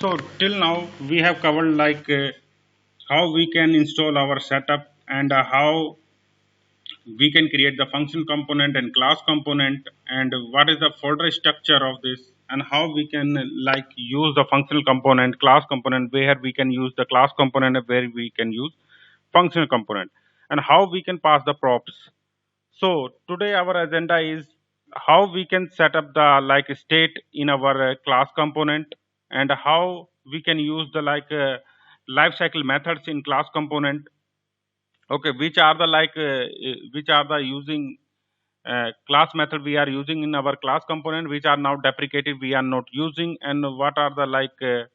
So till now we have covered how we can install our setup and how we can create the function component and class component and what is the folder structure of this and how we can use the functional component class component where we can use the class component and where we can use functional component and how we can pass the props. So today our agenda is how we can set up the state in our class component and how we can use the lifecycle methods in class component. Okay, which are the using class method we are using in our class component, which are now deprecated we are not using, and what are the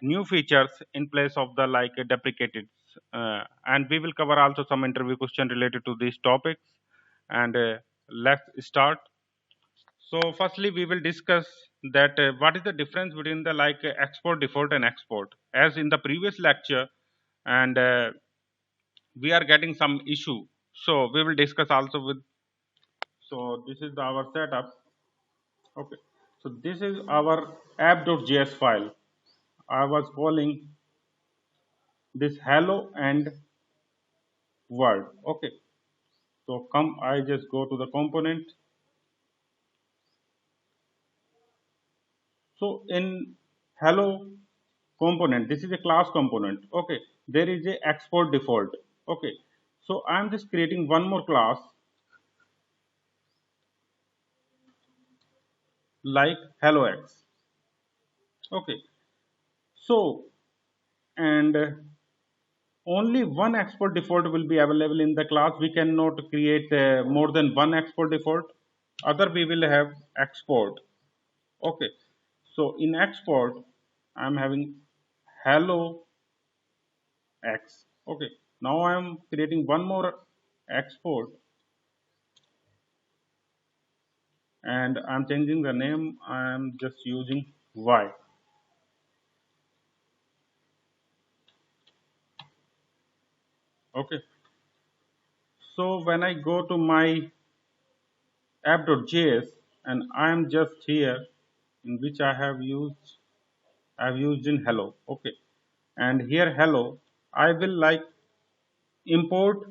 new features in place of the deprecated. And we will cover also some interview question related to these topics. And let's start. So, firstly, we will discuss that what is the difference between the export default and export. As in the previous lecture, and we are getting some issue. So we will discuss also with. So this is our setup. Okay. So this is our app.js file. I was calling this hello and world. Okay. So come, I just go to the component. So in hello component, this is a class component. Okay. There is a export default. Okay. So I'm just creating one more class like hello x. Okay. So and only one export default will be available in the class. We cannot create more than one export default. Other we will have export. Okay. So in export, I'm having hello x. Okay. Now I'm creating one more export and I'm changing the name. I'm just using y. Okay. So when I go to my app.js and I'm just here in which I've used in hello. Okay. And here hello, I will import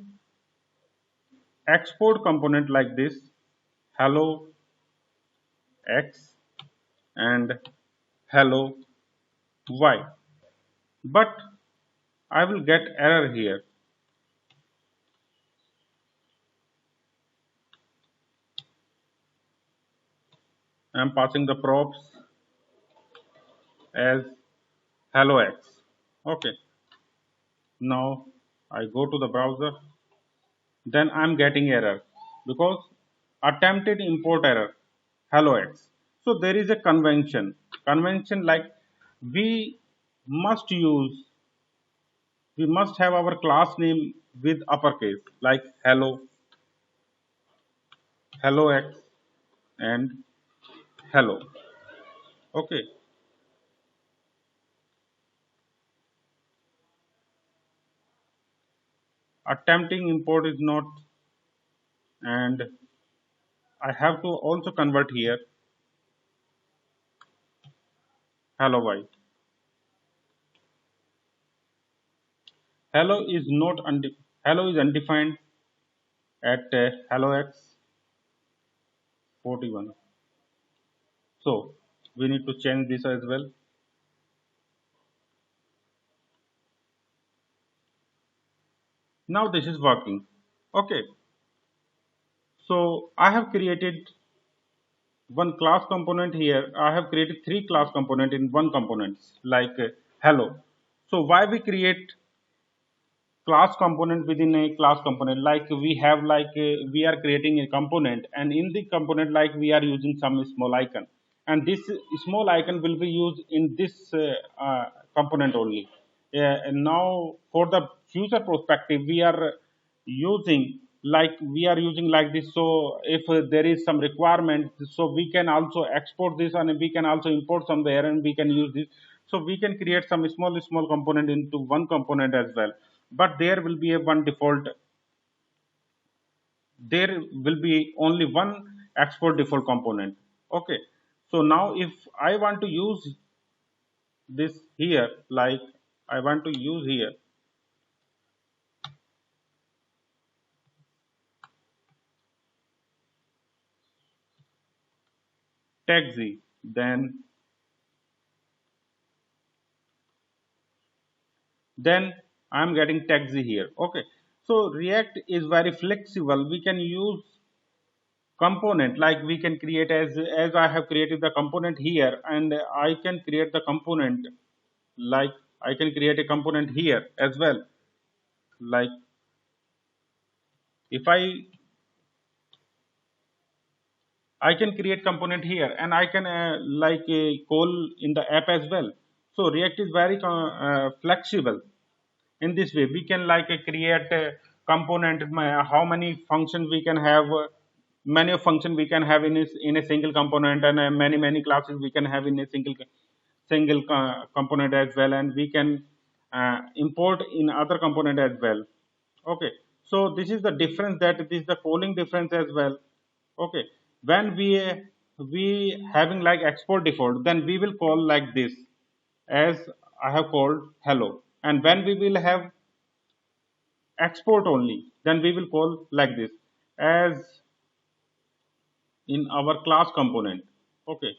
export component like this hello x and hello y. But I will get error here. I am passing the props as hello x. Okay. Now I go to the browser, then I'm getting error because attempted import error hello x. So there is a convention like we must use we must have our class name with uppercase like hello x and hello. Okay. Attempting import is not, and I have to also convert here hello y. Hello is not hello is undefined at hello x 41. So we need to change this as well. Now this is working. Okay. So I have created one class component here. I have created three class component in one component like hello. So why we create class component within a class component? Like we have we are creating a component, and in the component we are using some small icon, and this small icon will be used in this component only. And now for the future perspective we are using like this. So if there is some requirement, so we can also export this and we can also import somewhere and we can use this. So we can create some small component into one component as well, but there will be a one default. There will be only one export default component. Okay. So now if I want to use this here, like I want to use here tag z, then I'm getting tag z here. Okay, so React is very flexible. We can use component, like we can create as I have created the component here, and I can create the component, like I can create a component here as well. Like if I can create component here, and I can like call in the app as well. So React is very flexible. In this way we can like create a component, how many functions we can have, many function we can have in a single component, and many classes we can have in a single component as well, and we can import in other component as well. Okay, so this is the difference, that this is the calling difference as well. Okay, when we having like export default, then we will call like this, as I have called hello, and when we will have export only, then we will call like this, as in our class component. Okay,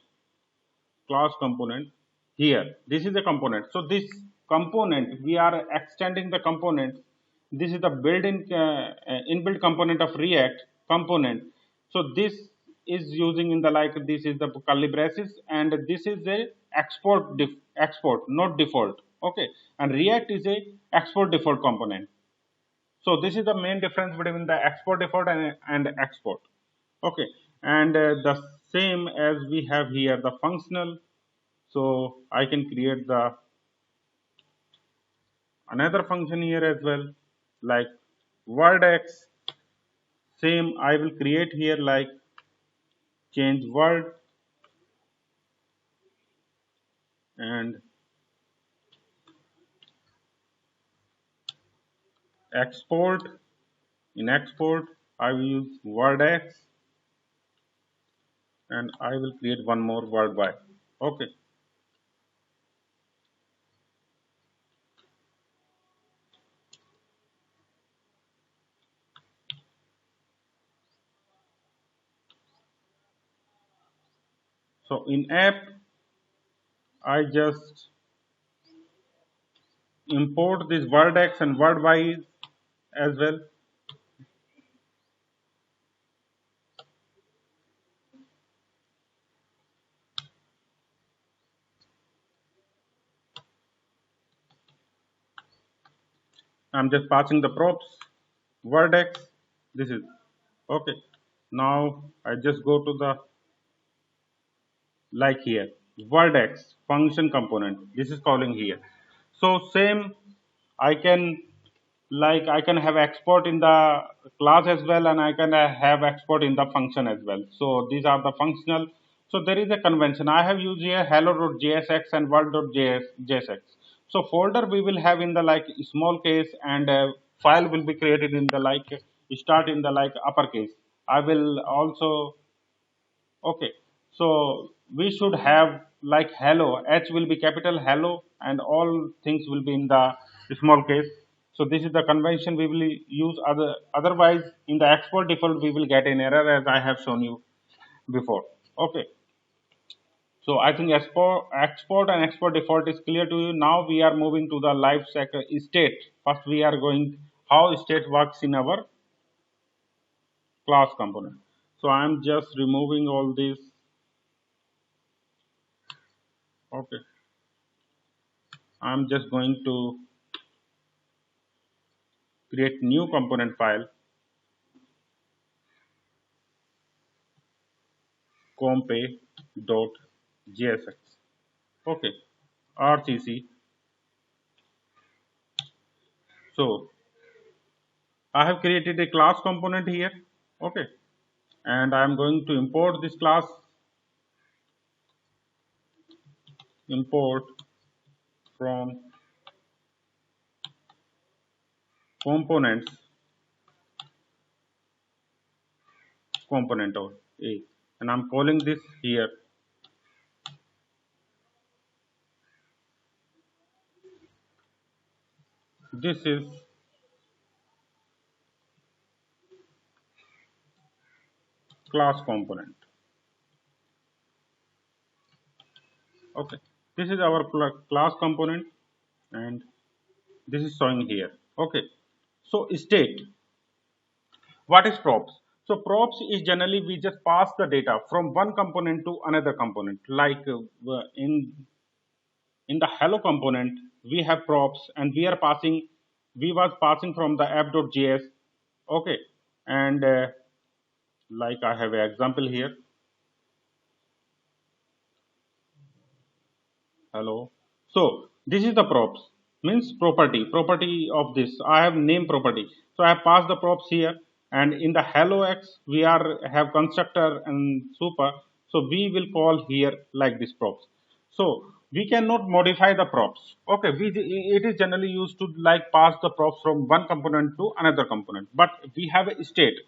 class component here, this is the component. So this component, we are extending the component. This is the built-in inbuilt component of React component. So this is using in the, like this is the curly braces, and this is a export, not default. Okay, and React is a export default component. So this is the main difference between the export default and export. Okay, and the same as we have here the functional. So I can create the another function here as well, like wordx. Same I will create here, like change word, and export. In export I will use wordx, and I will create one more word by. Okay, so in app I just import this wordx and word by as well. I'm just passing the props wordx. This is okay. Now I just go to the, like here wordx function component, this is calling here. So same I can, like I can have export in the class as well, and I can have export in the function as well. So these are the functional. So there is a convention I have used here, hello.jsx and world.jsx. So folder we will have in the like small case, and file will be created in the like start in the like uppercase. I will also, okay, so we should have like hello, H will be capital hello, and all things will be in the small case. So this is the convention we will use. Otherwise, in the export default, we will get an error, as I have shown you before. Okay, so I think export and export default is clear to you. Now we are moving to the life cycle state. First, we are going how state works in our class component. So I am just removing all this. Okay, I'm just going to create new component file, compay.jsx. Okay, rcc. So I have created a class component here. Okay, and I am going to import this class. Import from components component or a, and I'm calling this here this is class component. Okay, this is our class component, and this is showing here. Okay, so state. What is props? So props is generally we just pass the data from one component to another component. Like in the hello component, we have props, and we was passing from the app.js. Okay, and like I have an example here. Hello. So this is the props, means property of this. I have name property. So I have passed the props here, and in the hello x we are have constructor and super. So we will call here like this props. So we cannot modify the props. Okay, it is generally used to like pass the props from one component to another component. But we have a state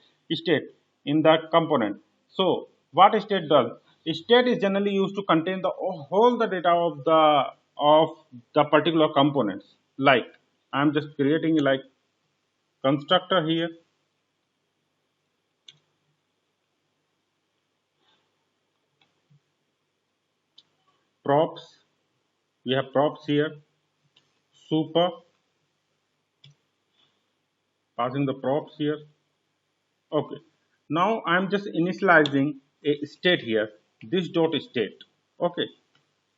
in that component. So what state does? State is generally used to contain the whole the data of the particular components. Like I'm just creating like constructor here, props. We have props here, super, passing the props here. Okay. Now I'm just initializing a state here. This dot state. Okay.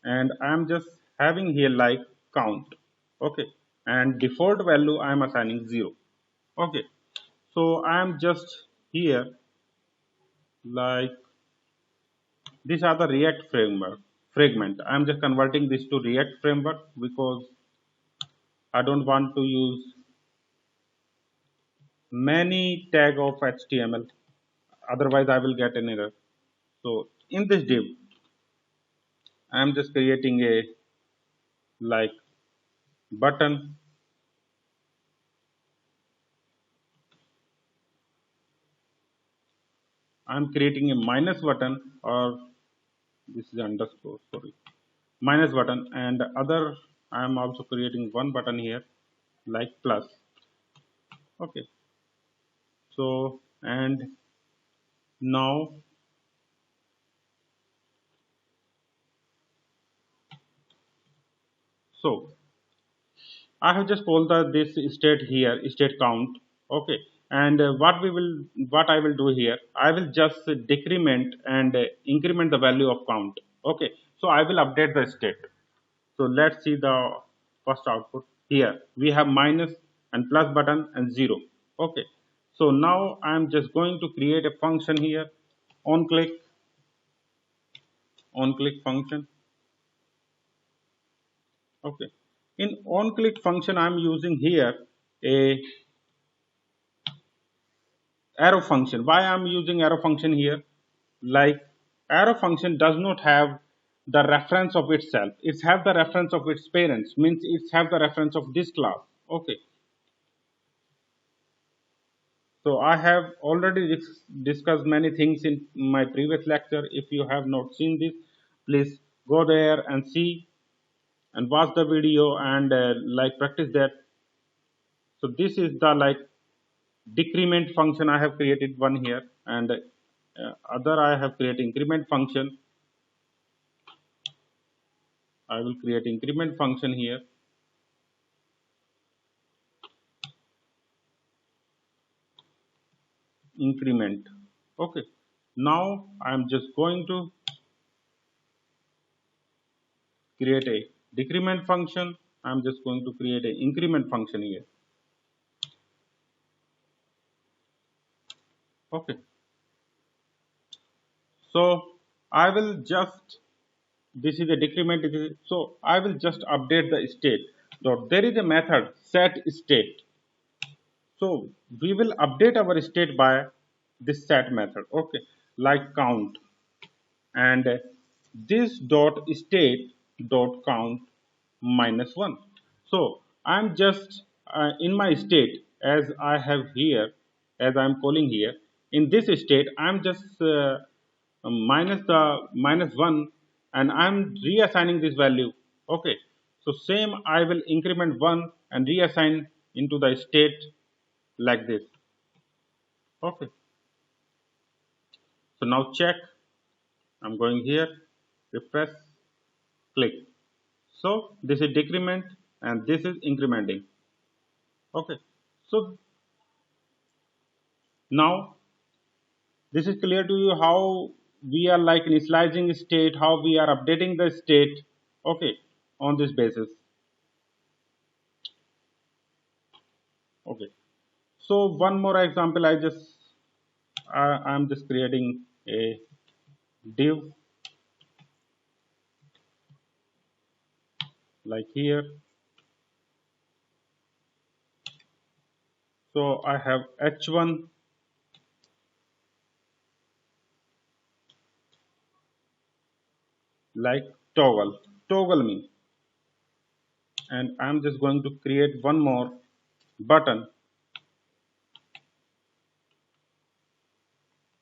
And I'm just having here like count. Okay. And default value I'm assigning 0. Okay. So I'm just here like these are the React framework fragment. I'm just converting this to React framework because I don't want to use many tag of HTML. Otherwise, I will get an error. So in this div, I'm just creating a like button. I'm creating a minus button, or this is underscore, sorry, minus button, and other I'm also creating one button here like plus. Okay. So and now so I have just called the this state here, state count. Okay, and what I will do here, I will just decrement and increment the value of count. Okay, so I will update the state. So let's see the first output here. We have minus and plus button and 0. Okay, so now I'm just going to create a function here. On click, on click function. Okay, in on click function, I'm using here a arrow function. Why I'm using arrow function here? Like arrow function does not have the reference of itself. It have the reference of its parents, means it have the reference of this class. Okay, so I have already discussed many things in my previous lecture. If you have not seen this, please go there and see and watch the video and like practice that. So this is the like decrement function I have created one here, and other I have created increment function. I will create increment function here. Increment. Okay. Now I'm just going to create a decrement function. I'm just going to create an increment function here. Okay. So I will just this is a decrement. So I will just update the state. So there is a method set state. So we will update our state by this set method. Okay, like count, and this dot state dot count -1. So I'm just in my state as I have here, as I'm calling here. In this state, I'm just minus the -1, and I'm reassigning this value. Okay, so same I will increment 1 and reassign into the state like this. Okay, so now check. I'm going here, refresh, click. So this is decrement and this is incrementing. Okay, so now this is clear to you how we are like initializing state, how we are updating the state. Okay, on this basis. Okay, so one more example. I'm just creating a div like here. So I have h1 like toggle me, and I'm just going to create one more button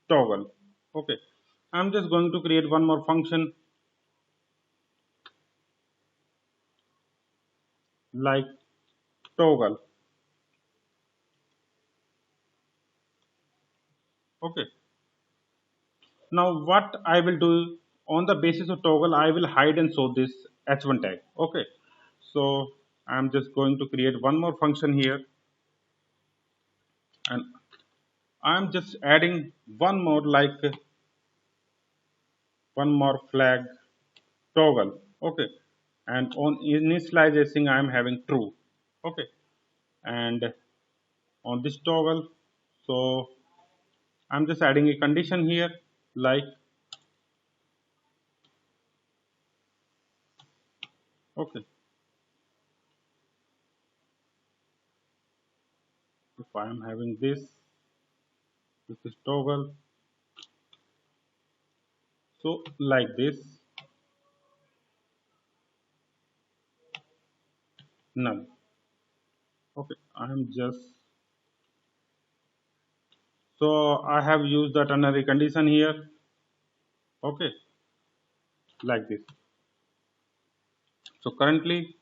toggle. Okay, I'm just going to create one more function like toggle. Okay, now what I will do on the basis of toggle, I will hide and show this h1 tag. Okay, so I'm just going to create one more function here, and I'm just adding one more like one more flag toggle. Okay, and on initialization I am having true. Okay, and on this toggle, so I'm just adding a condition here like, okay, if I am having this is toggle, so like this, none. Okay, I'm just, so I have used the ternary condition here. Okay, like this. So currently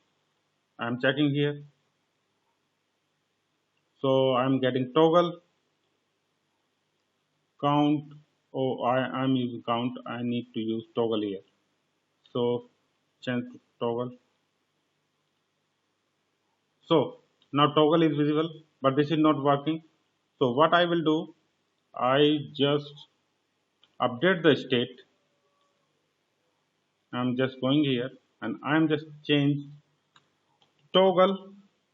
I'm checking here, so I'm getting toggle count. Oh, I'm using count, I need to use toggle here. So change to toggle. So now toggle is visible, but this is not working. So what I will do, I just update the state. I'm just going here and I'm just change toggle,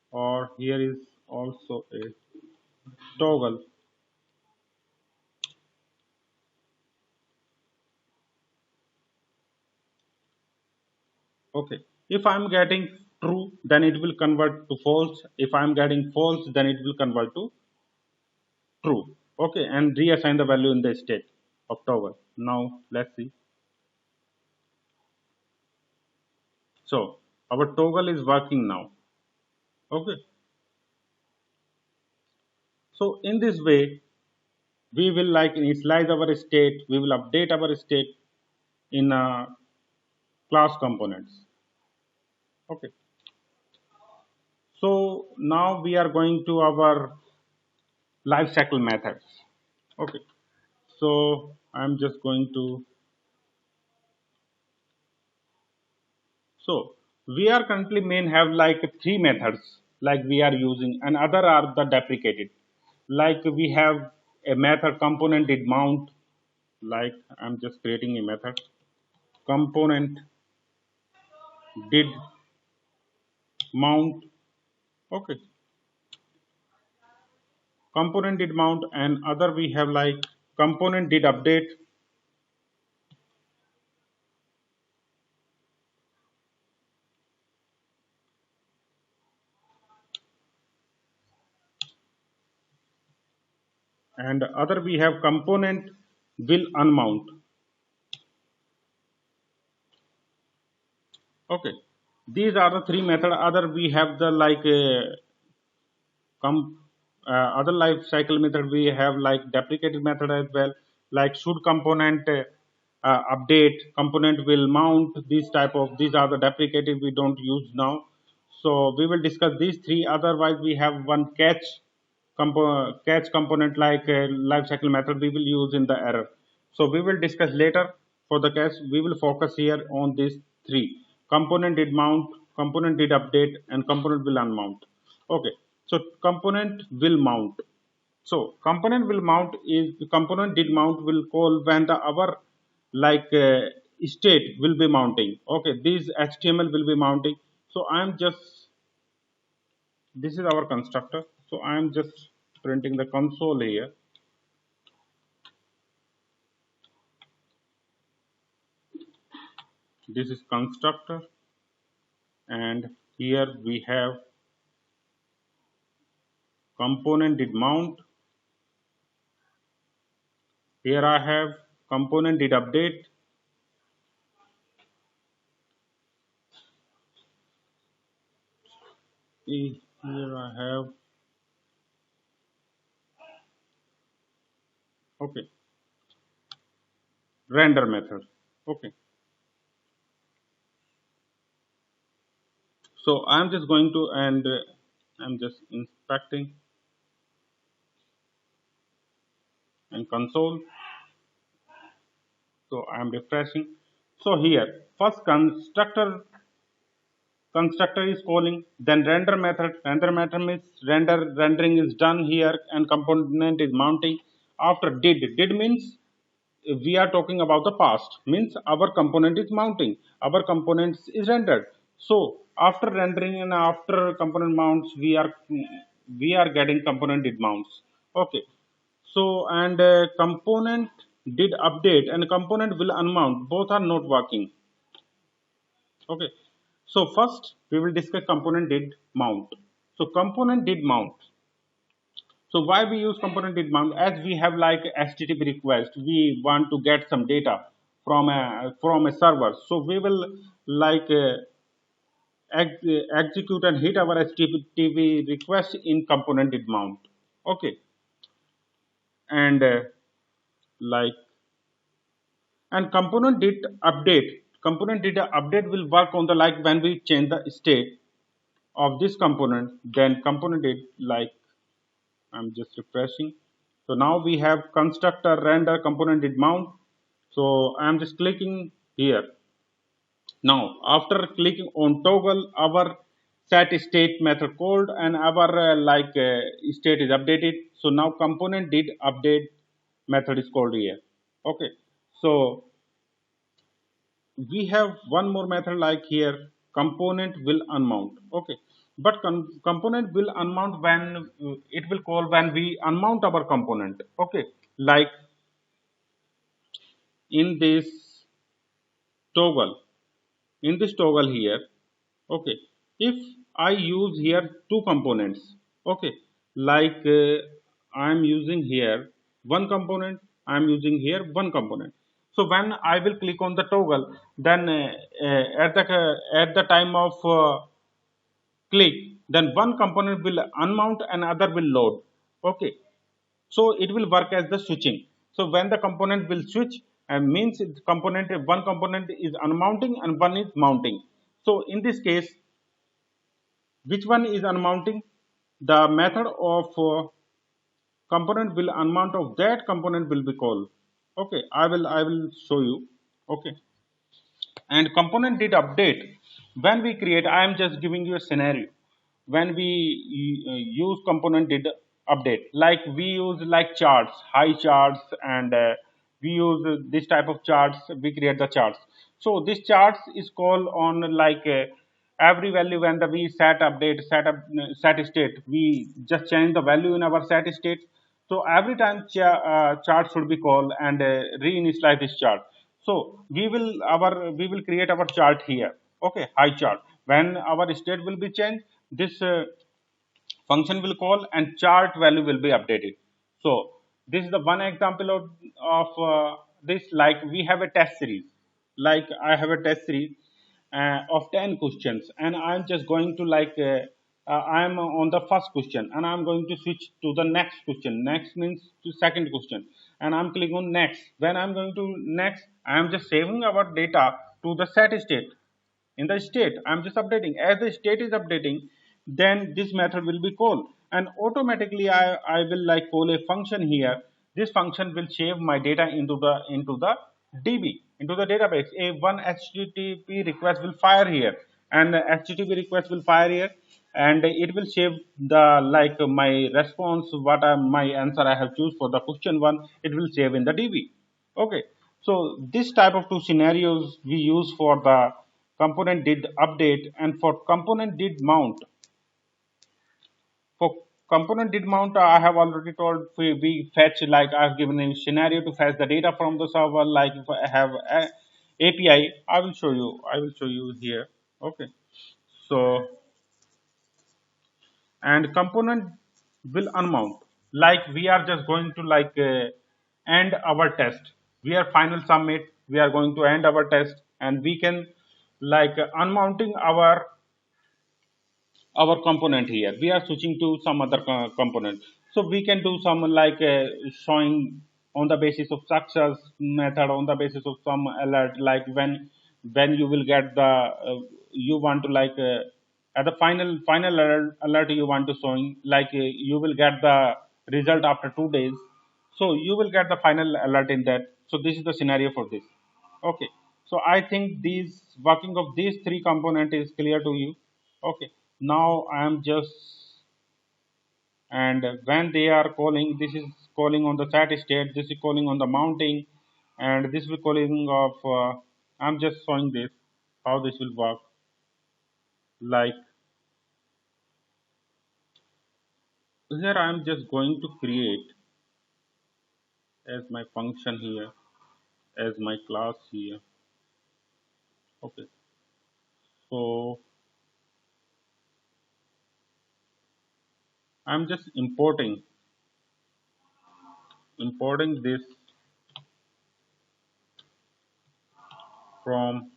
or here is also a toggle. Okay, if I'm getting true, then it will convert to false. If I'm getting false, then it will convert to true. Okay, and reassign the value in the state of toggle. Now let's see. So our toggle is working now. Okay, so in this way we will like initialize our state, we will update our state in class components. Okay, so now we are going to our lifecycle methods. Okay, so I'm just going to, so we are currently main have like three methods like we are using, and other are the deprecated. Like we have a method component did mount, like I'm just creating a method component did mount. Okay, component did mount, and other we have like component did update, and other we have component will unmount. Okay, these are the three method. Other we have the like com other life cycle method we have like deprecated method as well, like should component update, component will mount. These type of, these are the deprecated we don't use now. So we will discuss these three. Otherwise, we have one catch component like a lifecycle method we will use in the error. So we will discuss later for the catch. We will focus here on these three: component did mount, component did update, and component will unmount. Okay. So component will mount. So component will mount is component did mount will call when the our like state will be mounting. Okay, these HTML will be mounting. So I am just this is our constructor. So I am just printing the console here. This is constructor, and here we have component did mount. Here I have component did update. Here I have okay render method. Okay. So I'm just going to and I'm just inspecting and console. So I'm refreshing. So here first constructor is calling, then render method means rendering is done here and component is mounting. After did means we are talking about the past, means our component is mounting, our components is rendered. So after rendering and after component mounts we are getting component did mounts. Okay. So and component did update and component will unmount, both are not working. Okay. So first we will discuss component did mount. So component did mount. So why we use component did mount? As we have like HTTP request, we want to get some data from a server. So we will like execute and hit our HTTP request in component did mount. Okay, and like and component did update. Component did update will work on the like when we change the state of this component. Then component did like I'm just refreshing. So now we have constructor render component did mount. So I'm just clicking here. Now after clicking on toggle, our set state method called and our state is updated. So now component did update method is called here. Okay. So we have one more method like here component will unmount. Okay, but component will unmount when it will call when we unmount our component. Okay, like in this toggle in this toggle here. Okay, if I use here two components. Okay, like I am using here one component, I am using here one component. So when I will click on the toggle, then at the time of click, then one component will unmount and other will load. Okay, so it will work as the switching. So when the component will switch and means component one component is unmounting and one is mounting. So in this case, which one is unmounting? The method of component will unmount of that component will be called. Okay, I will show you. Okay, and component did update when we create. I am just giving you a scenario when we use component did update, like we use like charts, high charts, and we use this type of charts, we create the charts. So this charts is called on like every value when the we set update set state, we just change the value in our set state. So every time chart should be called and reinitialize this chart. So we will create our chart here. Okay, high chart. When our state will be changed, this function will call and chart value will be updated. So this is the one example of this. Like we have a test series. Like I have a test series of 10 questions, and I'm just going to I'm on the first question and I'm going to switch to the next question. Next means to second question, and I'm clicking on next. When I'm going to next, I'm just saving our data to the set state. in the state. I'm just updating. As the state is updating, then this method will be called, and automatically I will like call a function here. This function will save my data into the db, into the database. A one http request will fire here, and the http request will fire here, and it will save the like my response, what my answer I have choose for the question one, it will save in the db. Okay, so this type of two scenarios we use for the component did update. And for component did mount, for component did mount, I have already told we fetch, like I've given a scenario to fetch the data from the server. Like if I have a API, I will show you. I will show you here. Okay, so and component will unmount. Like we are just going to like end our test. We are final submit. We are going to end our test, and we can like unmounting our component here. We are switching to some other component. So we can do some like showing on the basis of success method, on the basis of some alert, like when you will get the you want to like at the final alert you want to showing, like you will get the result after 2 days. So you will get the final alert in that. So this is the scenario for this. Okay, so I think these working of these three component is clear to you. Okay, now I am just, and when they are calling, this is calling on the chat state, this is calling on the mounting, and this will calling of I'm just showing this how this will work. Like here I am just going to create as my function here, as my class here. Okay, so I'm just importing this from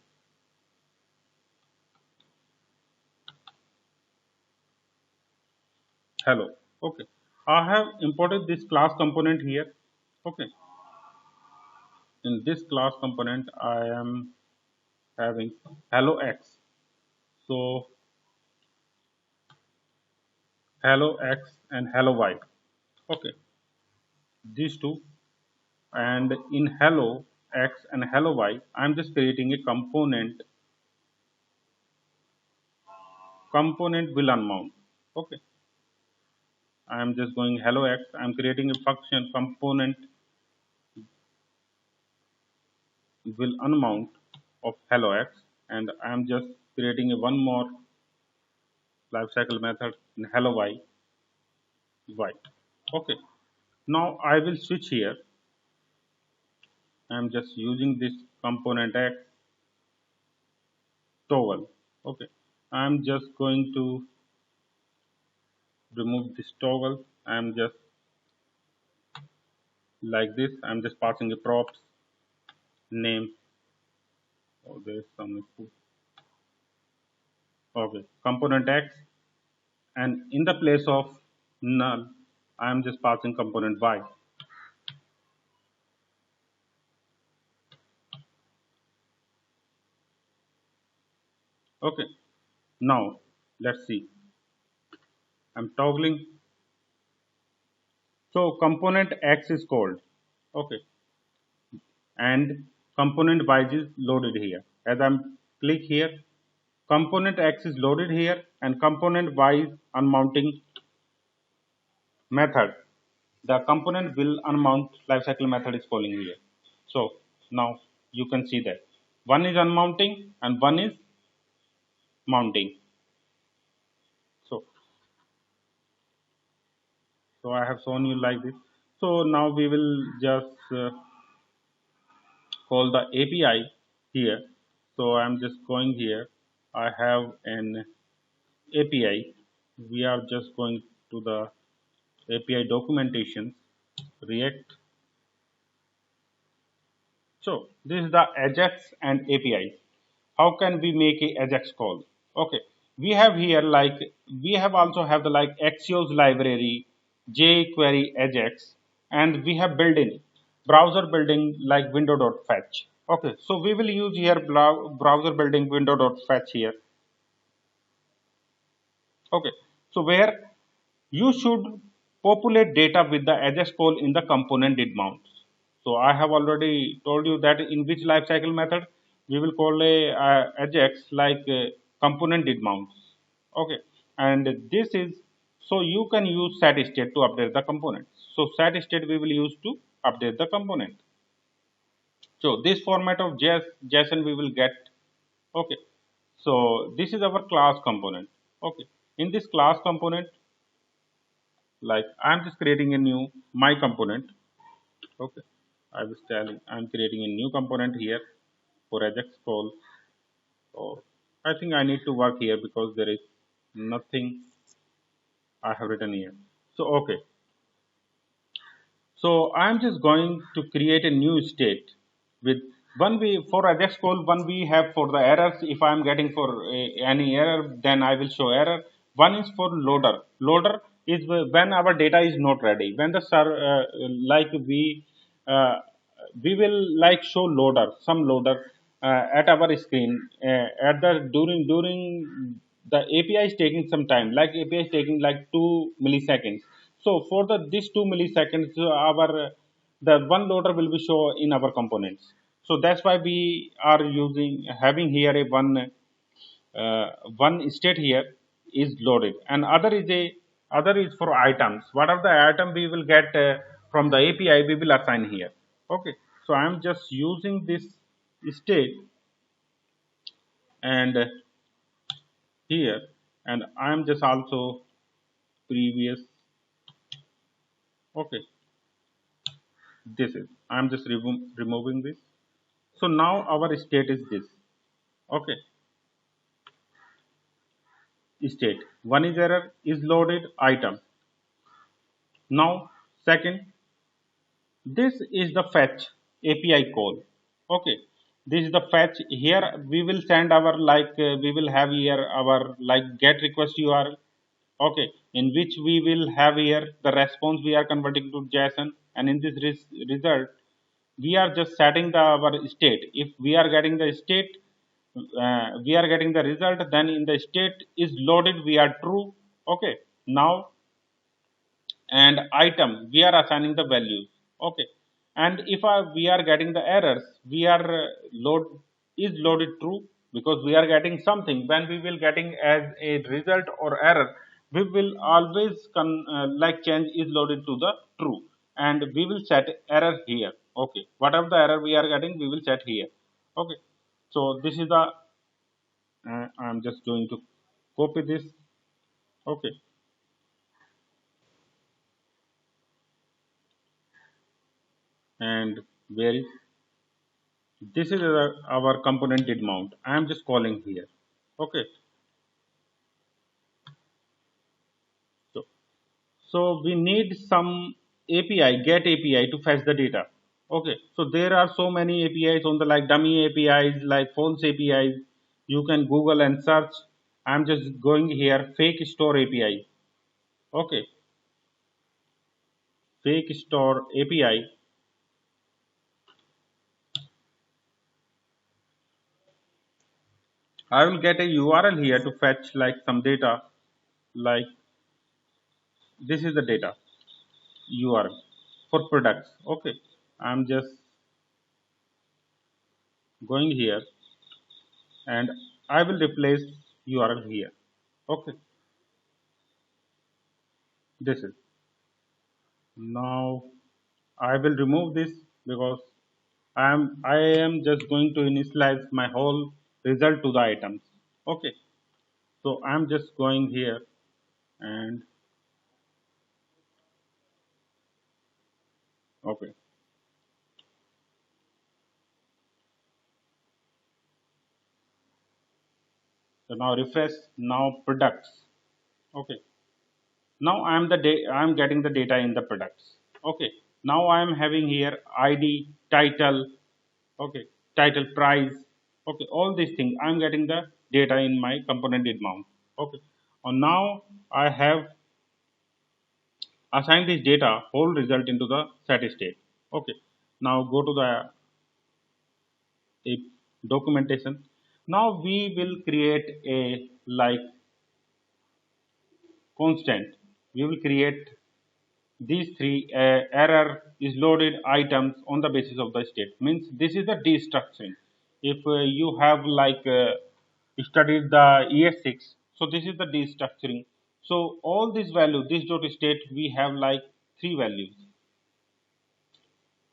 hello. Okay, I have imported this class component here. Okay, in this class component I am having hello x. So hello x and hello y. Okay, these two. And in hello x and hello y, I'm just creating a component will unmount. Okay, I'm just going hello x. I'm creating a function component will unmount of hello x, and I'm just creating a one more lifecycle method in hello y. Okay, now I will switch here. I'm just using this component x toggle. Okay, I'm just going to remove this toggle. I'm just like this. I'm just passing a props name. Oh, there's some issue. Okay, component x, and in the place of null, I'm just passing component y. Okay, now let's see. I'm toggling. So component x is called. Okay, and component y is loaded here. As I'm click here, component x is loaded here, and component y is unmounting method. The component will unmount lifecycle method is calling here. So now you can see that one is unmounting and one is mounting. So so I have shown you like this. So now we will just call the API here. So I'm just going here. I have an API. We are just going to the API documentation, React. So this is the Ajax and API. How can we make a Ajax call? Okay, we have here like we have also have the like Axios library, jQuery Ajax, and we have built in browser building like window.fetch. Okay, so we will use here browser building window.fetch here. Okay, so where you should populate data with the Ajax call in the component did mount. So I have already told you that in which lifecycle method we will call a Ajax like component did mount. Okay, and this is so you can use setState to update the component. So setState we will use to update the component. So this format of JSON we will get. Okay, so this is our class component. Okay, in this class component, like I'm just creating a new my component. Okay, I was telling I'm creating a new component here for Ajax call. So I think I need to work here because there is nothing I have written here. So okay, so I'm just going to create a new state with one we for Ajax call one we have for the errors. If I'm getting for any error, then I will show error. One is for loader. Loader is when our data is not ready. When the like uh, we will like show loader some loader at our screen at the during the API is taking some time. Like API is taking like 2 milliseconds. So for the this 2 milliseconds, our the one loader will be shown in our components. So that's why we are using having here a one state here is loaded, and other is for items. What are the item we will get from the API we will assign here. Okay, so I'm just using this state and here, and I'm just also previous. Okay, this is I'm just removing this. So now our state is this. Okay, state one is error is loaded item. Now second, this is the fetch API call. Okay, this is the fetch. Here we will send our like we will have here our like get request URL. Okay, in which we will have here the response we are converting to JSON, and in this result we are just setting the our state. If we are getting the state, we are getting the result, then in the state is loaded we are true. Okay, now and item we are assigning the values. Okay, and if we are getting the errors, we are load is loaded true because we are getting something. When we will getting as a result or error, we will always like change is loaded to the true, and we will set error here. Okay, whatever the error we are getting we will set here. Okay, so this is the I'm just going to copy this. Okay, and where is this is our component did mount. I am just calling here. Okay, so we need some API get API to fetch the data. Okay, so there are so many APIs on the like dummy APIs like false APIs. You can Google and search. I'm just going here fake store API. Okay, fake store API. I will get a URL here to fetch like some data. Like this is the data URL for products. Okay, I'm just going here and I will replace URL here. Okay, this is now I will remove this because I am just going to initialize my whole result to the items. Okay, so I'm just going here and okay, so now refresh now products. Okay, now I'm getting the data in the products. Okay, now I'm having here ID title. Okay, title price. Okay, all these things I'm getting the data in my component did mount. Okay, and now I have assigned this data whole result into the set state. Okay, now go to the a documentation. Now we will create a like constant. We will create these three error is loaded items on the basis of the state, means this is the destructuring. If you have like studied the ES6, so this is the destructuring. So all these values, this dot state, we have like three values,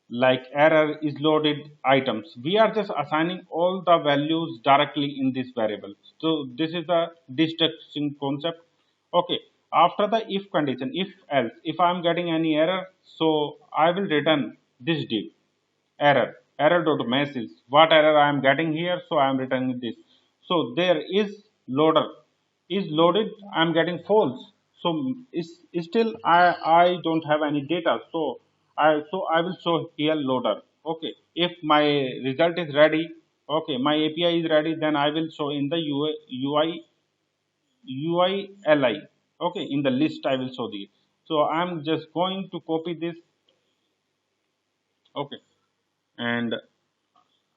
like error is loaded items. We are just assigning all the values directly in this variable. So this is the destruction concept. Okay. After the if condition, if else, if I am getting any error, so I will return this div error dot message. What error I am getting here? So I am returning this. So there is loader is loaded. I am getting false. So is still I don't have any data. So I will show here loader. Okay. If my result is ready, okay, my API is ready, then I will show in the UI li. Okay, in the list I will show the. So I am just going to copy this. Okay, and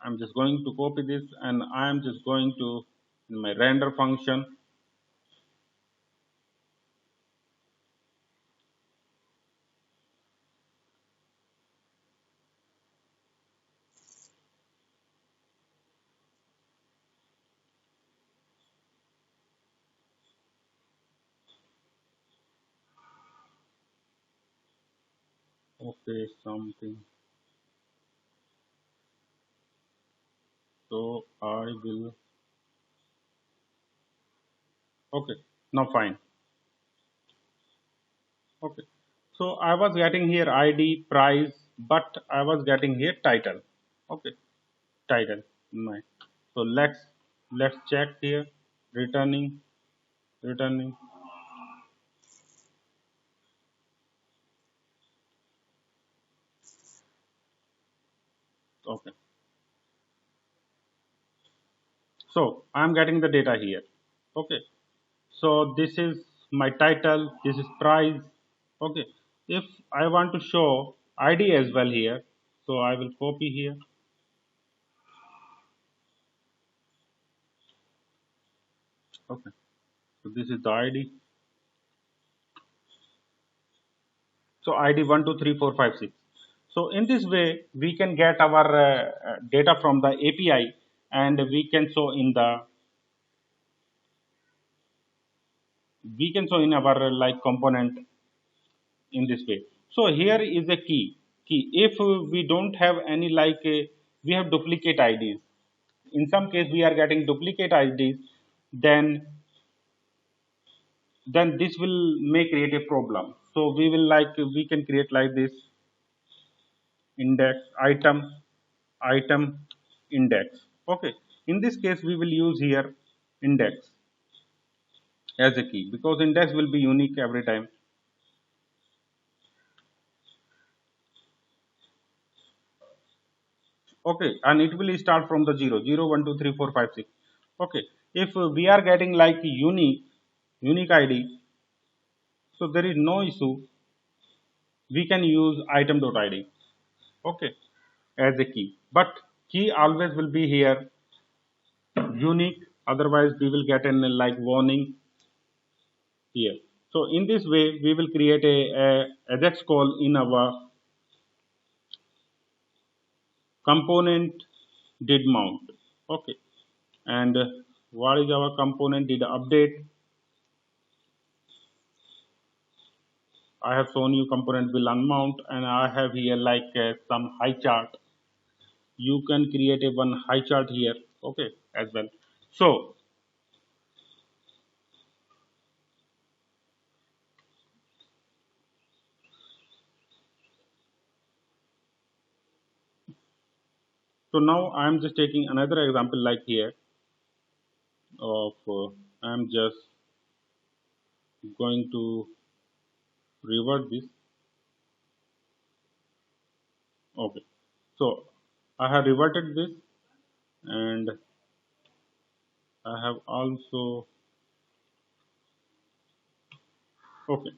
I'm just going to copy this, and I'm just going to in my render function. Okay, something. So I will. Okay, now fine. Okay, so I was getting here ID, price, but I was getting here title. Okay, title. My. So let's check here. Returning, returning. Okay. So I'm getting the data here. Okay. So this is my title, this is price. Okay. If I want to show ID as well here, so I will copy here. Okay. So this is the ID. So ID 12345 6. So in this way we can get our data from the API, and we can show in our like component in this way. So here is a key. If we don't have any like we have duplicate IDs. In some case we are getting duplicate IDs, then this will may create a problem. So we will like we can create like this index item index. Okay. In this case we will use here index as a key, because index will be unique every time. Okay, and it will start from the 0 0 1 2 3 4 5 6. Okay, if we are getting like unique ID, so there is no issue. We can use item.id. Okay, as a key, but key always will be here unique, otherwise we will get an like warning here. So in this way we will create a ajax call in our component did mount. Okay, and what is our component did update. I have shown you component will unmount, and I have here like some high chart. You can create a one high chart here. Okay, as well. So now I am just taking another example like here of I am just going to revert this. Okay, so I have reverted this, and I have also okay.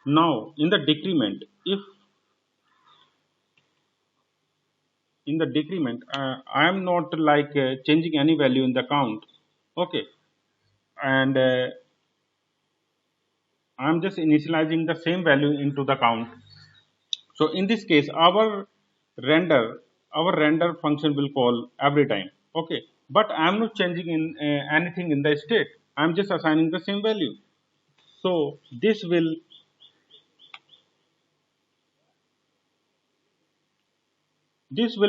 Now in the decrement, if in the decrement, I am not like changing any value in the count. Okay, and I am just initializing the same value into the count. So in this case, render our render function will call every time. Okay, but I am not changing in anything in the state. I am just assigning the same value. So this will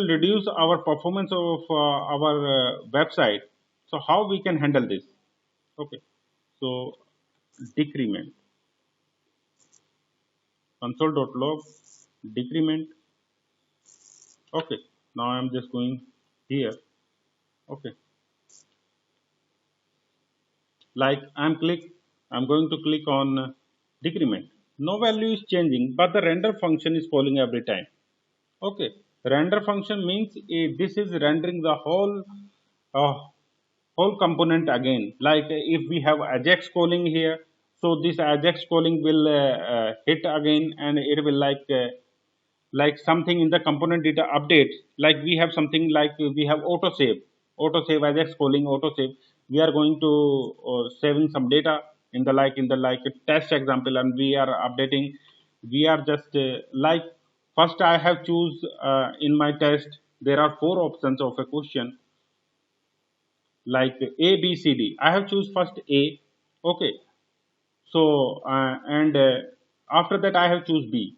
reduce our performance of our website. So how we can handle this? Okay, so decrement console.log decrement. Okay, now I'm just going here. Okay, like I'm going to click on decrement. No value is changing, but the render function is calling every time. Okay, render function means this is rendering the uh, whole component again. Like if we have ajax calling here, so this ajax calling will hit again, and it will like something in the component data update. Like we have something like we have auto save ajax calling auto save. We are going to saving some data in the like test example, and we are updating. We are just like first I have choose in my test there are four options of a question like A, B, C, D. I have choose first A. Okay. So and after that I have choose B,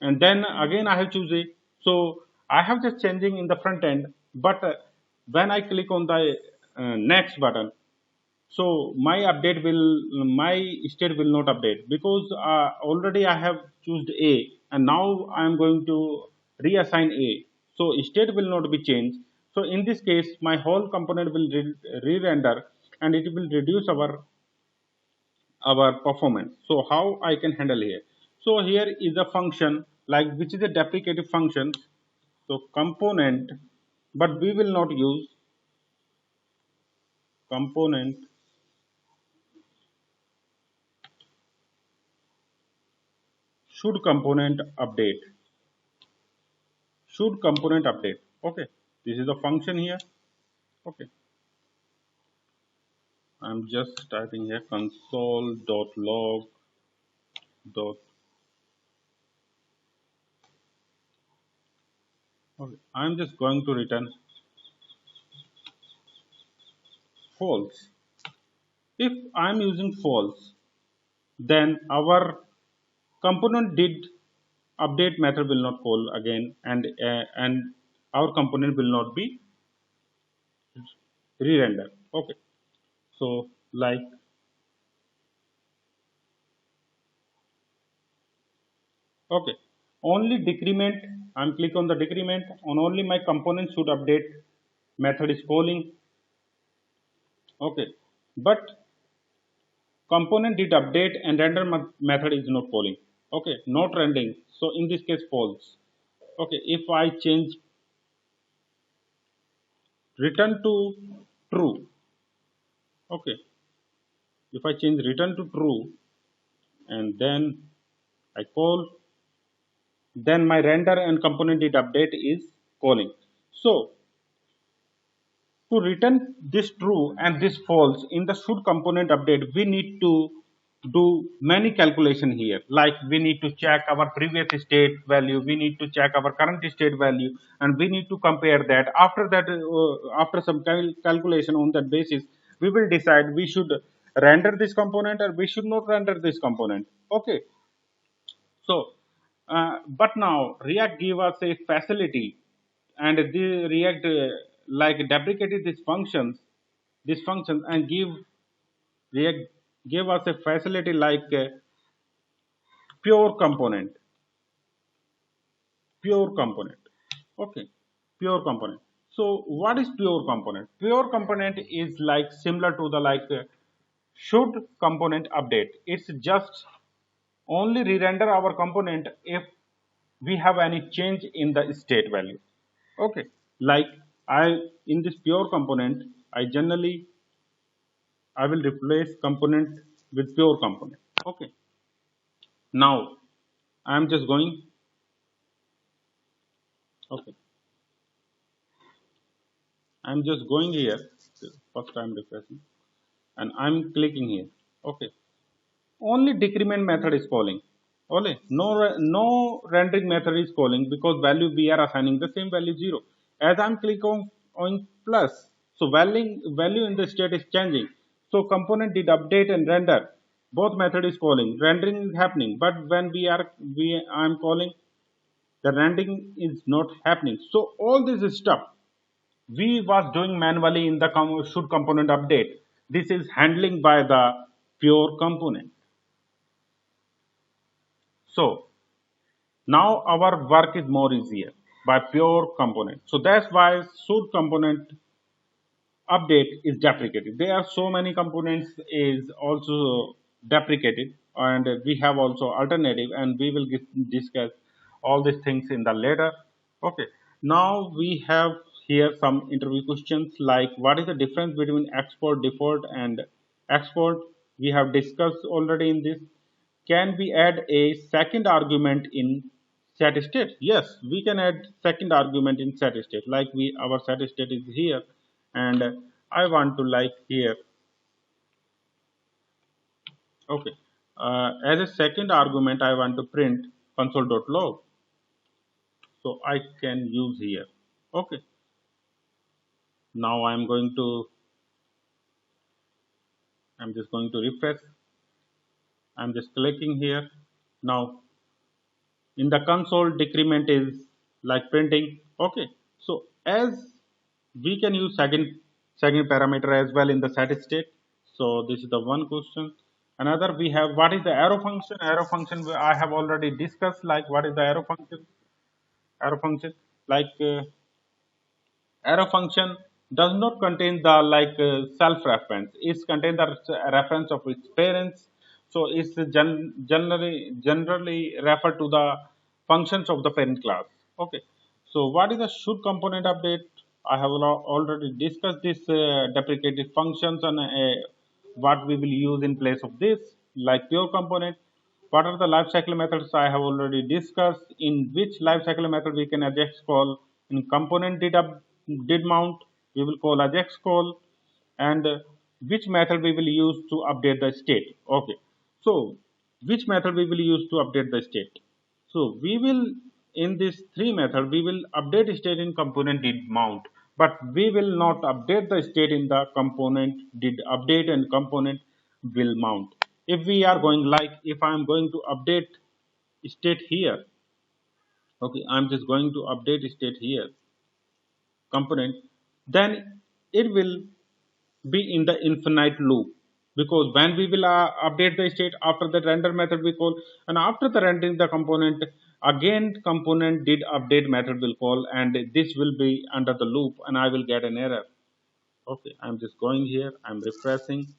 and then again I have choose A. So I have just changing in the front end, but when I click on the next button, so my state will not update because already I have chosen A, and now I am going to reassign A. So state will not be changed. So in this case, my whole component will re-render, and it will reduce our performance. So how I can handle here? So here is a function like which is a deprecative function. So component, but we will not use component should component update. Okay, this is a function here. Okay, I'm just typing here console.log dot. Okay, I'm just going to return false. If I'm using false, then our component did update method will not call again, and our component will not be re-rendered. Okay, so like okay, only decrement. I'm click on the decrement. On only my component should update method is calling. Okay, but component did update and render method is not calling. Okay, not rendering. So in this case false. Okay, if I change return to true. Okay, if I change return to true and then I call, then my render and component did update is calling. So to return this true and this false in the should component update, we need to do many calculation here. Like we need to check our previous state value, we need to check our current state value, and we need to compare that. After that, after some calculation on that basis, we will decide we should render this component or we should not render this component. Okay, so, but now React give us a facility, and the React like deprecated these functions, and React give us a facility like pure component, pure component. Okay, pure component. So, what is pure component? Pure component is like similar to the like should component update. It's just only re-render our component if we have any change in the state value. Okay, like I in this pure component, I will replace component with pure component. Okay, now I am just going. Okay, I'm just going here. First I'm refreshing and I'm clicking here. Okay. Only decrement method is calling. Only no rendering method is calling because value we are assigning the same value 0. As I'm clicking on plus, so value in the state is changing. So component did update and render. Both method is calling. Rendering is happening, but when we I'm calling, the rendering is not happening. So all this stuff we was doing manually in the should component update. This is handling by the pure component. So now our work is more easier by pure component. So that's why should component update is deprecated. There are so many components is also deprecated, and we have also alternative, and we will discuss all these things in the later. Okay. Now we have here some interview questions like what is the difference between export default and export? We have discussed already in this. Can we add a second argument in set state? Yes, we can add second argument in set state. Like our set state is here, and I want to like here. Okay, as a second argument, I want to print console.log. So I can use here. Okay, now I'm just going to refresh. I'm just clicking here. Now in the console decrement is like printing. Okay, so as we can use second parameter as well in the set state. So this is the one question. Another, we have what is the arrow function. Arrow function I have already discussed, like what is the arrow function like arrow function does not contain the self reference. It's contain the reference of its parents. So it's generally refer to the functions of the parent class. Okay. So what is the should component update? I have already discussed this deprecated functions and what we will use in place of this, like pure component. What are the lifecycle methods? I have already discussed. In which lifecycle method we can ajax call? In component did mount, we will call ajax call, and which method we will use to update the state. Okay, so which method we will use to update the state? So we will, in this three method, we will update state in component did mount, but we will not update the state in the component did update and component will mount. If we are going like, if I am going to update state here, okay, I'm just going to update state here component, then it will be in the infinite loop, because when we will update the state after the render method we call, and after the rendering the component, again component did update method will call, and this will be under the loop and I will get an error. Okay, I'm just going here, I'm refreshing.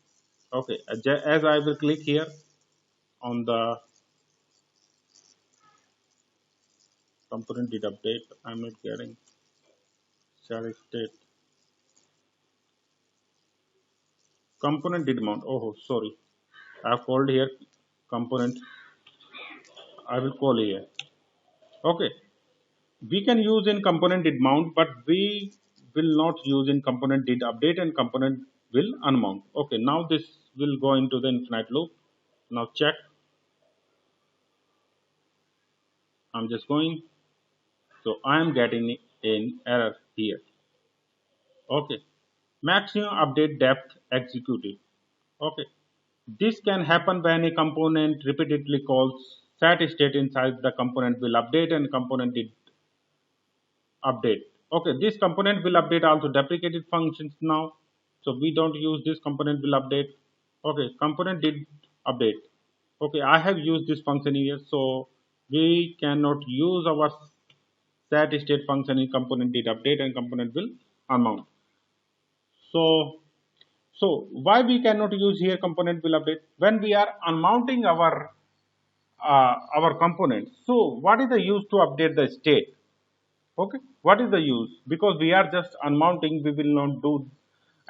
Okay, as I will click here on the component did update, I'm not getting shell state component did mount. Oh sorry, I have called here component, I will call here. Okay, we can use in component did mount, but we will not use in component did update and component will unmount. Okay, now this will go into the infinite loop. Now check, I'm just going, so I am getting an error here. Okay, maximum update depth executed. Okay, this can happen when a component repeatedly calls set state inside the component will update and component did update. Okay, this component will update also deprecated functions now. So we don't use this component will update. Okay, component did update. Okay, I have used this function here, so we cannot use our set state function in component did update and component will unmount. So why we cannot use here component will update when we are unmounting our component? So what is the use to update the state? Okay, what is the use? Because we are just unmounting, we will not do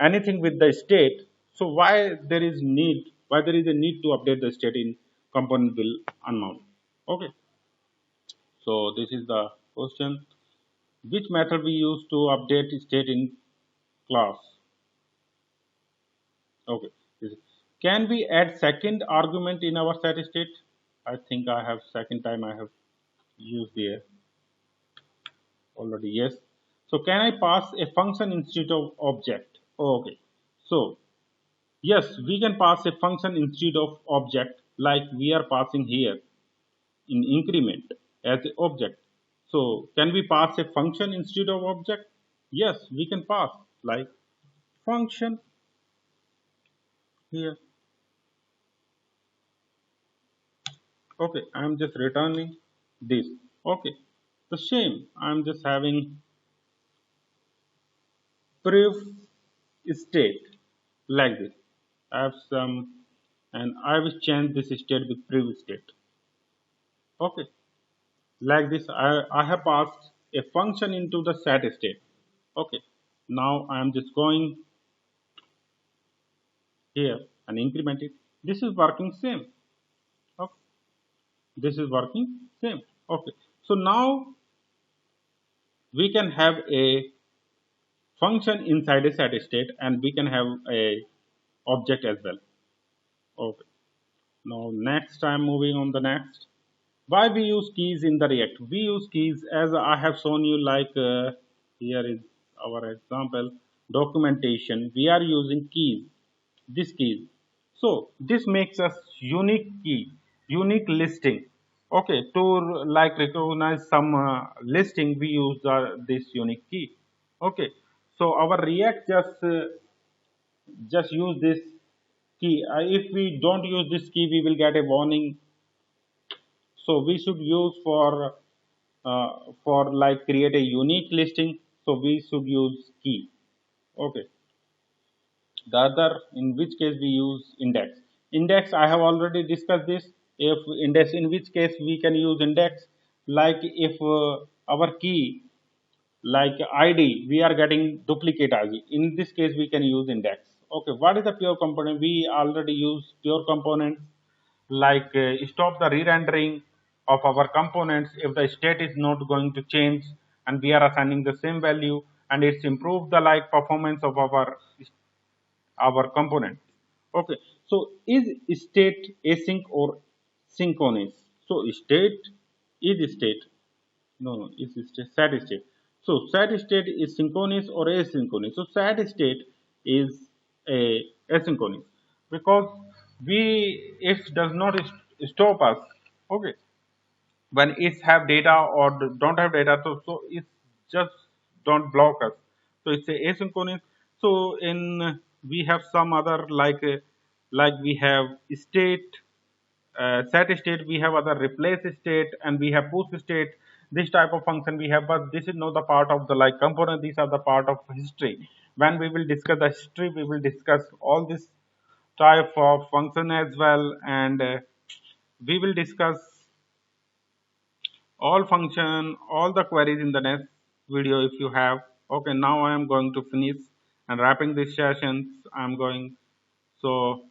anything with the state. So why there is need? Why there is a need to update the state in component will unmount? Okay, so this is the question. Which method we use to update state in class. Okay. Can we add second argument in our set state? I think I have second time I have used there already. Yes. So can I pass a function instead of object? Okay. So yes, we can pass a function instead of object like we are passing here in increment as an object. So can we pass a function instead of object? Yes, we can pass like function here. Okay, I'm just returning this. Okay, the same. I'm just having proof state like this. I have some, and I will change this state with proof state. Okay, like this. I have passed a function into the set state. Okay, now I am just going here and increment it. This is working same. Okay, this is working same. Okay, so now we can have a function inside a set state and we can have a object as well. Okay, now next I'm moving on the next. Why we use keys in the React? We use keys as I have shown you, like here is our example documentation. We are using keys, this keys. So this makes us unique key, unique listing. Okay, to like recognize some listing, we use this unique key. Okay, so our React just use this key. If we don't use this key, we will get a warning. So we should use for like create a unique listing. So we should use key. Okay. The other, in which case we use index. Index, I have already discussed this. If index, in which case we can use index, like if our key like id we are getting duplicate id, in this case we can use index. Okay, what is the pure component? We already use pure components, like stop the re-rendering of our components if the state is not going to change and we are assigning the same value, and it's improved the like performance of our component. Okay, so is state async or synchronous? So state is state, no, no, it's sad state. So sad state is synchronous or asynchronous. So sad state is a asynchronous because we, if does not stop us. Okay, when it's have data or don't have data, so it's just don't block us. So it's a asynchronous. So in we have some other like we have state, set state, we have other replace state, and we have push state. This type of function we have, but this is not the part of the like component. These are the part of history. When we will discuss the history, we will discuss all this type of function as well, and we will discuss all function, all the queries in the next video if you have. Okay, now I am going to finish and wrapping these sessions. I'm going, so